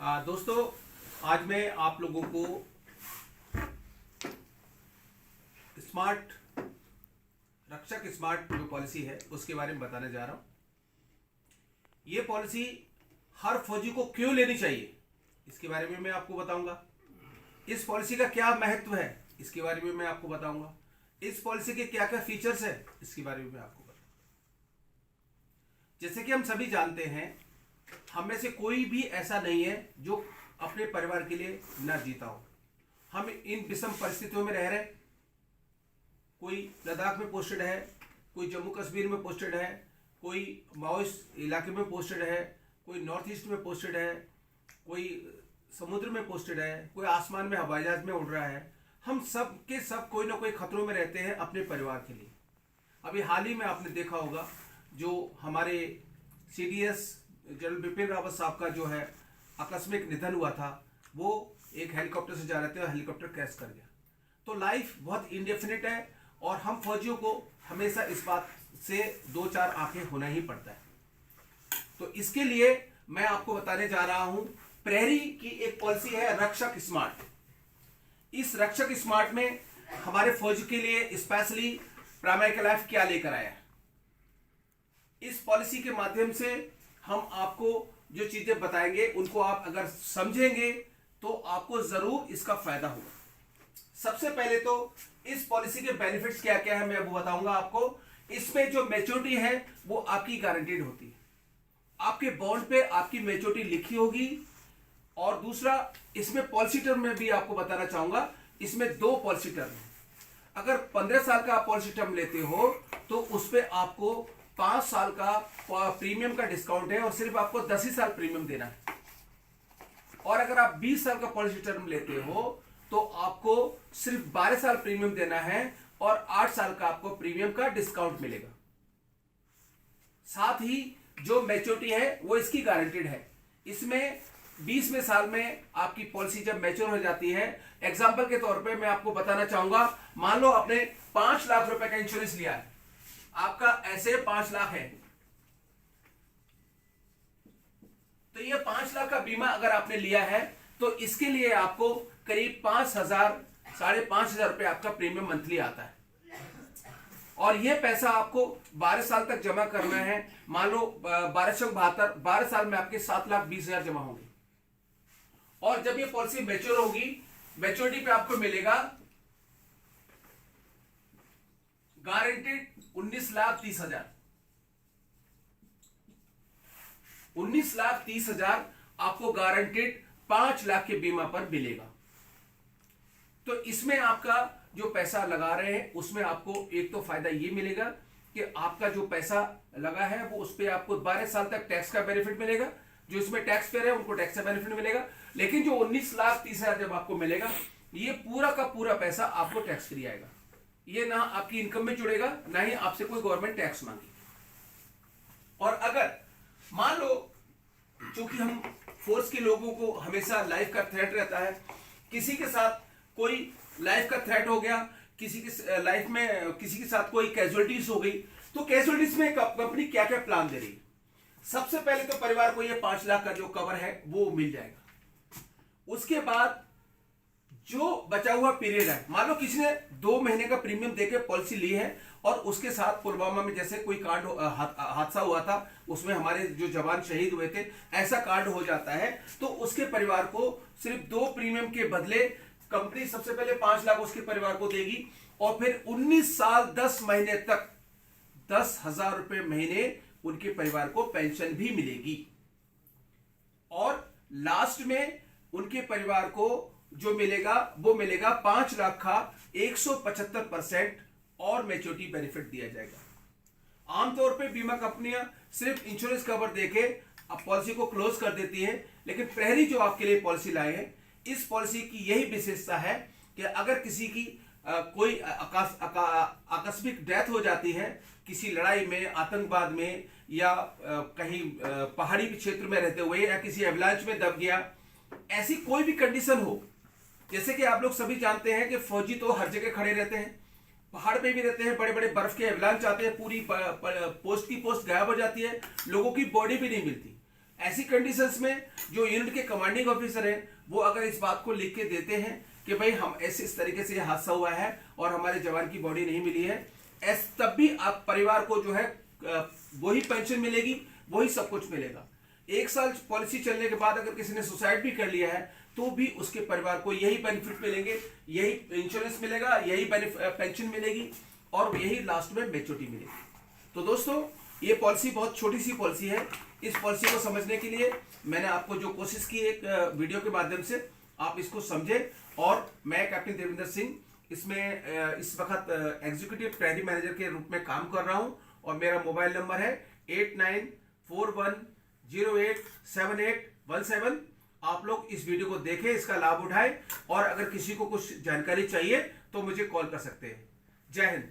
दोस्तों, आज मैं आप लोगों को स्मार्ट रक्षक स्मार्ट जो पॉलिसी है उसके बारे में बताने जा रहा हूं। ये पॉलिसी हर फौजी को क्यों लेनी चाहिए इसके बारे में मैं आपको बताऊंगा। इस पॉलिसी का क्या महत्व है इसके बारे में मैं आपको बताऊंगा। इस पॉलिसी के क्या क्या फीचर्स है इसके बारे में मैं आपको बताऊंगा। जैसे कि हम सभी जानते हैं, हम में से कोई भी ऐसा नहीं है जो अपने परिवार के लिए ना जीता हो। हम इन विषम परिस्थितियों में रह रहे, कोई लद्दाख में पोस्टेड है, कोई जम्मू कश्मीर में पोस्टेड है, कोई माओइस्ट इलाके में पोस्टेड है, कोई नॉर्थ ईस्ट में पोस्टेड है, कोई समुद्र में पोस्टेड है, कोई आसमान में हवाई जहाज में उड़ रहा है। हम सब के सब कोई ना कोई खतरों में रहते हैं अपने परिवार के लिए। अभी हाल ही में आपने देखा होगा जो हमारे CDS जनरल बिपिन रावत साहब का जो है आकस्मिक निधन हुआ था, वो एक हेलीकॉप्टर से जा रहे थे और हेलीकॉप्टर क्रैश कर गया। तो लाइफ बहुत इंडेफिनिट है और हम फौजियों को हमेशा इस बात से दो चार आंखें होना ही पड़ता है। तो इसके लिए मैं आपको बताने जा रहा हूं, प्रहरी की एक पॉलिसी है रक्षक स्मार्ट। इस रक्षक स्मार्ट में हमारे फौज के लिए स्पेशली प्राइमरी लाइफ क्या लेकर आया है। इस पॉलिसी के माध्यम से हम आपको जो चीजें बताएंगे उनको आप अगर समझेंगे तो आपको जरूर इसका फायदा होगा। सबसे पहले तो इस पॉलिसी के बेनिफिट्स क्या क्या है मैं वो बताऊंगा आपको। इसमें जो मैच्योरिटी है वो आपकी गारंटीड होती है, आपके बॉन्ड पे आपकी मैच्योरिटी लिखी होगी। और दूसरा, इसमें पॉलिसी टर्म में भी आपको बताना चाहूंगा, इसमें 2 पॉलिसी टर्म है। अगर 15 साल का आप पॉलिसी टर्म लेते हो तो उस पर आपको 5 साल का प्रीमियम का डिस्काउंट है और सिर्फ आपको 10 ही साल प्रीमियम देना है। और अगर आप 20 साल का पॉलिसी टर्म लेते हो तो आपको सिर्फ 12 साल प्रीमियम देना है और 8 साल का आपको प्रीमियम का डिस्काउंट मिलेगा। साथ ही जो मैच्योरिटी है वो इसकी गारंटेड है। इसमें 20वें साल में आपकी पॉलिसी जब मैच्योर हो जाती है, एग्जांपल के तौर पे मैं आपको बताना चाहूंगा, मान लो आपने 5 लाख रुपए का इंश्योरेंस लिया है, आपका ऐसे 5 लाख है, तो ये 5 लाख का बीमा अगर आपने लिया है तो इसके लिए आपको करीब 5,000 5,500 रुपए आपका प्रीमियम मंथली आता है। और ये पैसा आपको 12 साल तक जमा करना है। मान लो 12 साल में आपके 7,20,000 जमा होंगे। और जब ये पॉलिसी मैच्योर होगी, मैच्योरिटी पे आपको मिलेगा गारंटेड 19,30,000। 19,30,000 आपको गारंटेड 5 लाख के बीमा पर मिलेगा। तो इसमें आपका जो पैसा लगा रहे हैं उसमें आपको एक तो फायदा ये मिलेगा कि आपका जो पैसा लगा है वो उस पर आपको 12 साल तक टैक्स का बेनिफिट मिलेगा। जो इसमें टैक्स पेयर है उनको टैक्स का बेनिफिट मिलेगा। लेकिन जो 19,30,000 जब आपको मिलेगा, ये पूरा का पूरा पैसा आपको टैक्स फ्री आएगा। ये ना आपकी इनकम में जुड़ेगा, ना ही आपसे कोई गवर्नमेंट टैक्स मांगेगी। और अगर मान लो, चूंकि हम फोर्स के लोगों को हमेशा लाइफ का थ्रेट रहता है, किसी के साथ कोई लाइफ का थ्रेट हो गया, किसी की लाइफ में किसी के साथ कोई कैजुअलिटीज हो गई, तो कैजुअलिटीज में कंपनी क्या क्या प्लान दे रही है। सबसे पहले तो परिवार को ये 5 लाख का जो कवर है वो मिल जाएगा। उसके बाद जो बचा हुआ पीरियड है, मान लो किसी ने 2 महीने का प्रीमियम देके पॉलिसी ली है और उसके साथ पुलवामा में जैसे कोई कांड हादसा हुआ था, उसमें हमारे जो जवान शहीद हुए थे, ऐसा कांड हो जाता है तो उसके परिवार को सिर्फ 2 प्रीमियम के बदले कंपनी सबसे पहले 5 लाख उसके परिवार को देगी और फिर 19 साल 10 महीने तक 10,000 रुपए महीने उनके परिवार को पेंशन भी मिलेगी। और लास्ट में उनके परिवार को जो मिलेगा वो मिलेगा 5 लाख का 175% और मैच्योरिटी बेनिफिट दिया जाएगा। आमतौर पे बीमा कंपनियां सिर्फ इंश्योरेंस कवर देके अब पॉलिसी को क्लोज कर देती है, लेकिन प्रहरी जो आपके लिए पॉलिसी लाए हैं, इस पॉलिसी की यही विशेषता है कि अगर किसी की कोई आकस्मिक डेथ हो जाती है, किसी लड़ाई में, आतंकवाद में, या कहीं पहाड़ी के क्षेत्र में रहते हुए, या किसी एवलांच में दब गया, ऐसी कोई भी कंडीशन हो, जैसे कि आप लोग सभी जानते हैं कि फौजी तो हर जगह खड़े रहते हैं, पहाड़ पे भी रहते हैं, बड़े बड़े बर्फ के एवलांच आते हैं, पूरी पोस्ट की पोस्ट गायब हो जाती है, लोगों की बॉडी भी नहीं मिलती। ऐसी कंडीशंस में जो यूनिट के कमांडिंग ऑफिसर है वो अगर इस बात को लिख के देते हैं कि भाई हम ऐसे इस तरीके से ये हादसा हुआ है और हमारे जवान की बॉडी नहीं मिली है, तब भी आप परिवार को जो है वही पेंशन मिलेगी, वही सब कुछ मिलेगा। 1 साल पॉलिसी चलने के बाद अगर किसी ने सुसाइड भी कर लिया है तो भी उसके परिवार को यही बेनिफिट मिलेंगे, यही इंश्योरेंस मिलेगा, यही पेंशन मिलेगी और यही लास्ट में मैच्योरिटी मिलेगी। तो दोस्तों ये पॉलिसी बहुत छोटी सी पॉलिसी है। इस पॉलिसी को समझने के लिए मैंने आपको जो कोशिश की एक वीडियो के माध्यम से आप इसको समझे। और मैं कैप्टन देवेंद्र सिंह इसमें इस वक्त एग्जीक्यूटिव ट्रेडी मैनेजर के रूप में काम कर रहा हूं और मेरा मोबाइल नंबर है 8941087817। आप लोग इस वीडियो को देखें, इसका लाभ उठाएं और अगर किसी को कुछ जानकारी चाहिए तो मुझे कॉल कर सकते हैं। जय हिंद।